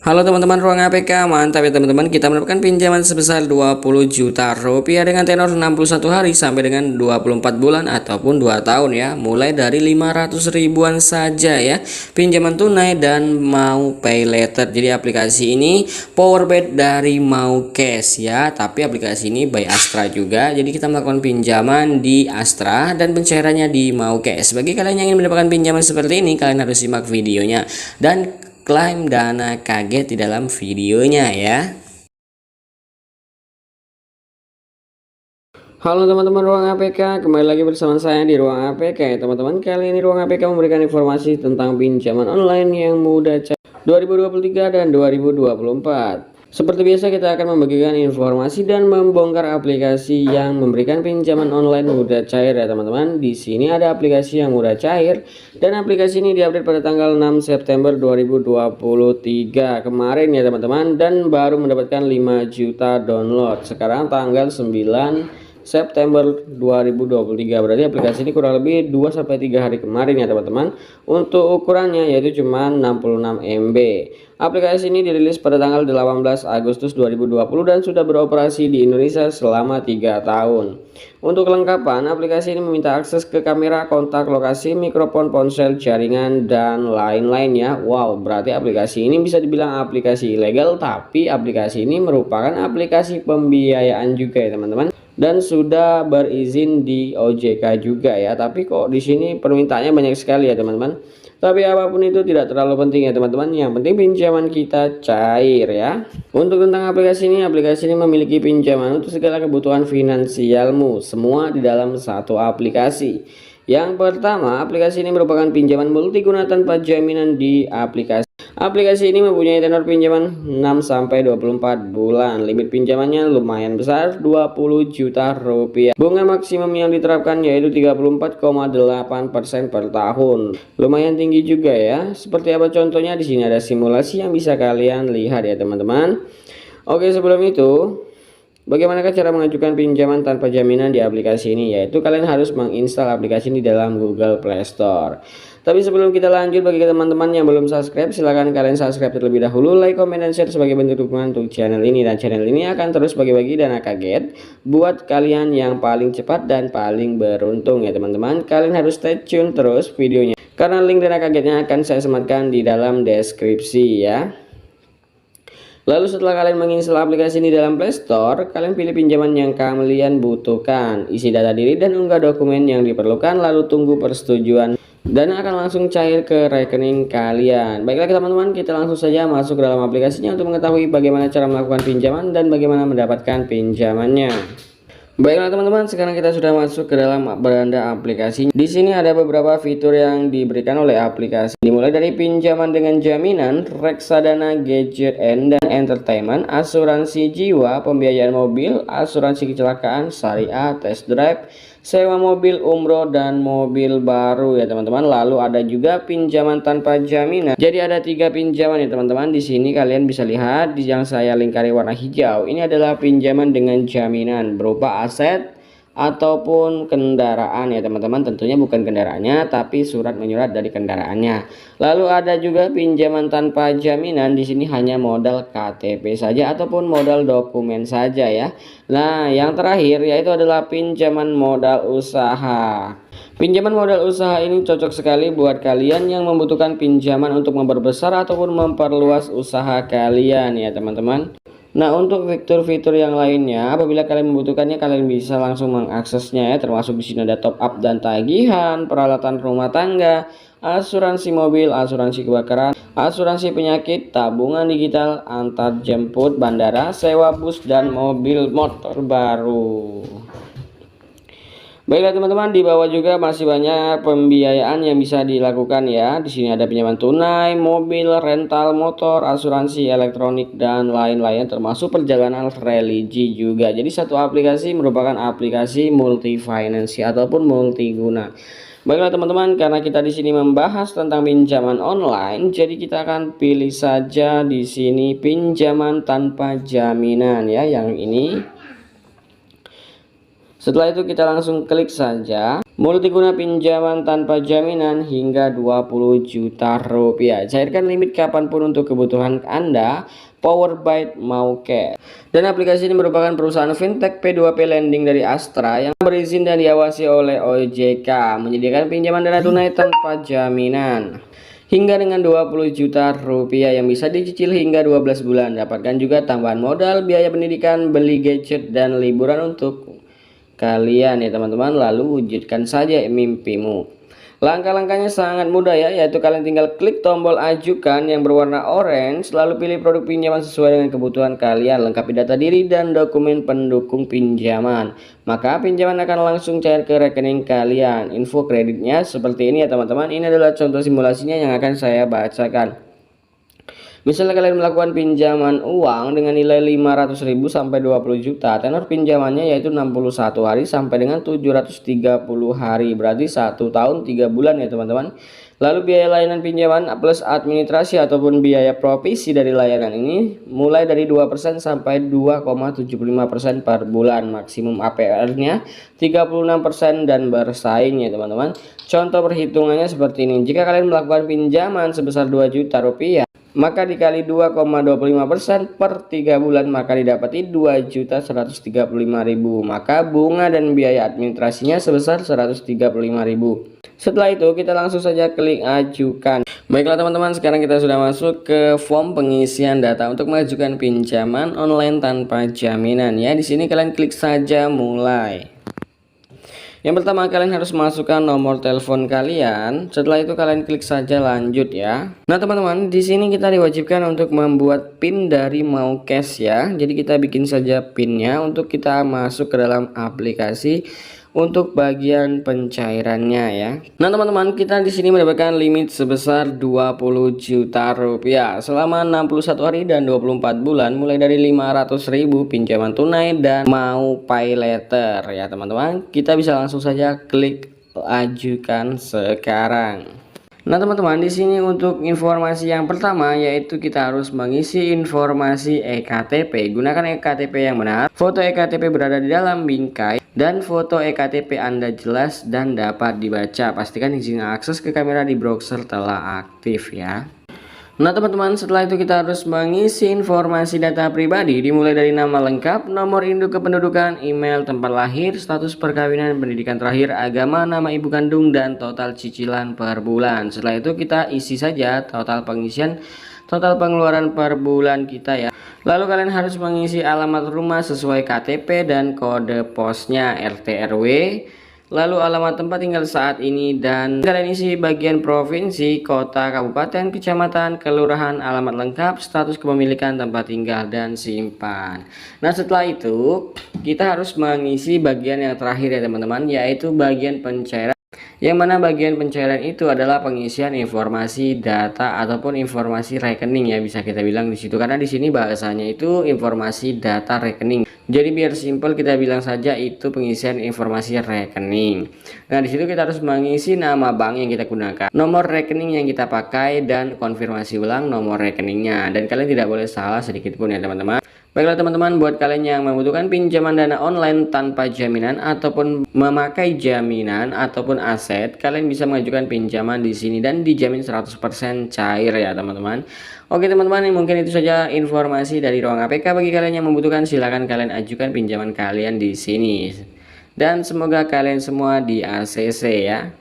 Halo teman-teman ruang APK, mantap ya teman-teman. Kita mendapatkan pinjaman sebesar 20 juta rupiah dengan tenor 61 hari sampai dengan 24 bulan ataupun 2 tahun ya. Mulai dari 500 ribuan saja ya. Pinjaman tunai dan mau pay later. Jadi aplikasi ini powerbait dari Mau Cash ya. Tapi aplikasi ini by Astra juga. Jadi kita melakukan pinjaman di Astra dan pencairannya di Mau Cash. Bagi kalian yang ingin mendapatkan pinjaman seperti ini, kalian harus simak videonya dan klaim dana kaget di dalam videonya ya. Halo teman-teman ruang APK, kembali lagi bersama saya di ruang APK ya teman-teman. Kali ini ruang APK memberikan informasi tentang pinjaman online yang mudah 2023 dan 2024. Seperti biasa kita akan membagikan informasi dan membongkar aplikasi yang memberikan pinjaman online mudah cair ya teman-teman. Di sini ada aplikasi yang mudah cair dan aplikasi ini diupdate pada tanggal 6 September 2023 kemarin ya teman-teman, dan baru mendapatkan 5 juta download. Sekarang tanggal 9 September 2023, berarti aplikasi ini kurang lebih 2-3 hari kemarin ya teman-teman. Untuk ukurannya yaitu cuma 66 MB. Aplikasi ini dirilis pada tanggal 18 Agustus 2020 dan sudah beroperasi di Indonesia selama 3 tahun. Untuk kelengkapan, aplikasi ini meminta akses ke kamera, kontak, lokasi, mikrofon, ponsel, jaringan, dan lain-lain ya. Wow, berarti aplikasi ini bisa dibilang aplikasi ilegal, tapi aplikasi ini merupakan aplikasi pembiayaan juga ya teman-teman. Dan sudah berizin di OJK juga ya. Tapi kok di sini permintaannya banyak sekali ya teman-teman. Tapi apapun itu tidak terlalu penting ya teman-teman. Yang penting pinjaman kita cair ya. Untuk tentang aplikasi ini memiliki pinjaman untuk segala kebutuhan finansialmu, semua di dalam satu aplikasi. Yang pertama, aplikasi ini merupakan pinjaman multiguna tanpa jaminan di aplikasi. Aplikasi ini mempunyai tenor pinjaman 6-24 bulan. Limit pinjamannya lumayan besar, 20 juta rupiah. Bunga maksimum yang diterapkan yaitu 34,8% per tahun. Lumayan tinggi juga ya. Seperti apa contohnya? Di sini ada simulasi yang bisa kalian lihat ya teman-teman. Oke, sebelum itu, bagaimanakah cara mengajukan pinjaman tanpa jaminan di aplikasi ini? Yaitu kalian harus menginstal aplikasi ini dalam Google Play Store. Tapi sebelum kita lanjut, bagi teman-teman yang belum subscribe, silahkan kalian subscribe terlebih dahulu, like, comment, dan share sebagai bentuk dukungan untuk channel ini. Dan channel ini akan terus bagi-bagi dana kaget buat kalian yang paling cepat dan paling beruntung ya teman-teman. Kalian harus stay tune terus videonya, karena link dana kagetnya akan saya sematkan di dalam deskripsi ya. Lalu setelah kalian menginstal aplikasi ini dalam Play Store, kalian pilih pinjaman yang kalian butuhkan, isi data diri dan unggah dokumen yang diperlukan, lalu tunggu persetujuan. Dana akan langsung cair ke rekening kalian. Baiklah teman-teman, kita langsung saja masuk ke dalam aplikasinya untuk mengetahui bagaimana cara melakukan pinjaman dan bagaimana mendapatkan pinjamannya. Baiklah teman-teman, sekarang kita sudah masuk ke dalam beranda aplikasi. Di sini ada beberapa fitur yang diberikan oleh aplikasi. Dimulai dari pinjaman dengan jaminan, reksadana, gadget, dan entertainment, asuransi jiwa, pembiayaan mobil, asuransi kecelakaan, syariah, test drive, sewa mobil, umroh, dan mobil baru ya teman-teman. Lalu ada juga pinjaman tanpa jaminan. Jadi ada 3 pinjaman ya teman-teman. Di sini kalian bisa lihat di yang saya lingkari warna hijau. Ini adalah pinjaman dengan jaminan berupa aset ataupun kendaraan ya teman-teman. Tentunya bukan kendaraannya, tapi surat menyurat dari kendaraannya. Lalu ada juga pinjaman tanpa jaminan. Di sini hanya modal KTP saja ataupun modal dokumen saja ya. Nah, yang terakhir yaitu adalah pinjaman modal usaha. Pinjaman modal usaha ini cocok sekali buat kalian yang membutuhkan pinjaman untuk memperbesar ataupun memperluas usaha kalian ya teman-teman. Nah, untuk fitur-fitur yang lainnya, apabila kalian membutuhkannya, kalian bisa langsung mengaksesnya ya. Termasuk di sini ada top up dan tagihan, peralatan rumah tangga, asuransi mobil, asuransi kebakaran, asuransi penyakit, tabungan digital, antar jemput bandara, sewa bus, dan mobil motor baru. Baiklah teman-teman, di bawah juga masih banyak pembiayaan yang bisa dilakukan ya. Di sini ada pinjaman tunai, mobil, rental motor, asuransi elektronik, dan lain-lain, termasuk perjalanan religi juga. Jadi satu aplikasi merupakan aplikasi multi finance ataupun multiguna. Baiklah teman-teman, karena kita di sini membahas tentang pinjaman online, jadi kita akan pilih saja di sini pinjaman tanpa jaminan ya, yang ini. Setelah itu kita langsung klik saja. Multiguna pinjaman tanpa jaminan hingga 20 juta rupiah. Cairkan limit kapanpun untuk kebutuhan Anda. Power by Maucash. Dan aplikasi ini merupakan perusahaan fintech P2P lending dari Astra yang berizin dan diawasi oleh OJK, menyediakan pinjaman dana tunai tanpa jaminan hingga dengan 20 juta rupiah yang bisa dicicil hingga 12 bulan. Dapatkan juga tambahan modal, biaya pendidikan, beli gadget, dan liburan untuk kalian ya teman-teman. Lalu wujudkan saja mimpimu. Langkah-langkahnya sangat mudah ya, yaitu kalian tinggal klik tombol ajukan yang berwarna orange, lalu pilih produk pinjaman sesuai dengan kebutuhan kalian, lengkapi data diri dan dokumen pendukung pinjaman. Maka pinjaman akan langsung cair ke rekening kalian. Info kreditnya seperti ini ya teman-teman. Ini adalah contoh simulasinya yang akan saya bacakan. Misalnya kalian melakukan pinjaman uang dengan nilai 500.000 sampai 20 juta, tenor pinjamannya yaitu 61 hari sampai dengan 730 hari, berarti 1 tahun 3 bulan ya teman-teman. Lalu biaya layanan pinjaman plus administrasi ataupun biaya provisi dari layanan ini mulai dari 2% sampai 2,75% per bulan, maksimum APR-nya 36% dan bersaing ya teman-teman. Contoh perhitungannya seperti ini. Jika kalian melakukan pinjaman sebesar 2 juta rupiah, maka dikali 2,25% per 3 bulan, maka didapati 2.135.000. Maka bunga dan biaya administrasinya sebesar 135.000. Setelah itu kita langsung saja klik ajukan. Baiklah teman-teman, sekarang kita sudah masuk ke form pengisian data untuk mengajukan pinjaman online tanpa jaminan ya. Di sini kalian klik saja mulai. Yang pertama kalian harus masukkan nomor telepon kalian. Setelah itu kalian klik saja lanjut ya. Nah teman-teman, di sini kita diwajibkan untuk membuat PIN dari Maucash ya. Jadi kita bikin saja PIN-nya untuk kita masuk ke dalam aplikasi untuk bagian pencairannya ya. Nah teman-teman, kita di sini mendapatkan limit sebesar 20 juta rupiah selama 61 hari dan 24 bulan, mulai dari 500.000 pinjaman tunai dan mau pay later ya teman-teman. Kita bisa langsung saja klik ajukan sekarang. Nah teman-teman, di sini untuk informasi yang pertama yaitu kita harus mengisi informasi EKTP. Gunakan EKTP yang benar. Foto EKTP berada di dalam bingkai dan foto EKTP Anda jelas dan dapat dibaca. Pastikan izin akses ke kamera di browser telah aktif ya. Nah teman-teman, setelah itu kita harus mengisi informasi data pribadi dimulai dari nama lengkap, nomor induk kependudukan, email, tempat lahir, status perkawinan, pendidikan terakhir, agama, nama ibu kandung, dan total cicilan per bulan. Setelah itu kita isi saja total pengisian, total pengeluaran per bulan kita ya. Lalu kalian harus mengisi alamat rumah sesuai KTP dan kode posnya, RT RW. Lalu alamat tempat tinggal saat ini, dan kalian isi bagian provinsi, kota, kabupaten, kecamatan, kelurahan, alamat lengkap, status kepemilikan tempat tinggal, dan simpan. Nah setelah itu kita harus mengisi bagian yang terakhir ya teman-teman, yaitu bagian pencairan. Yang mana bagian pencairan itu adalah pengisian informasi data ataupun informasi rekening ya, bisa kita bilang di situ, karena di sini bahasanya itu informasi data rekening. Jadi biar simpel kita bilang saja itu pengisian informasi rekening. Nah di situ kita harus mengisi nama bank yang kita gunakan, nomor rekening yang kita pakai, dan konfirmasi ulang nomor rekeningnya. Dan kalian tidak boleh salah sedikit pun ya teman-teman. Baiklah teman-teman, buat kalian yang membutuhkan pinjaman dana online tanpa jaminan ataupun memakai jaminan ataupun aset, kalian bisa mengajukan pinjaman di sini dan dijamin 100% cair ya teman-teman. Oke teman-teman, mungkin itu saja informasi dari ruang APK. Bagi kalian yang membutuhkan, silahkan kalian ajukan pinjaman kalian di sini. Dan semoga kalian semua di ACC ya.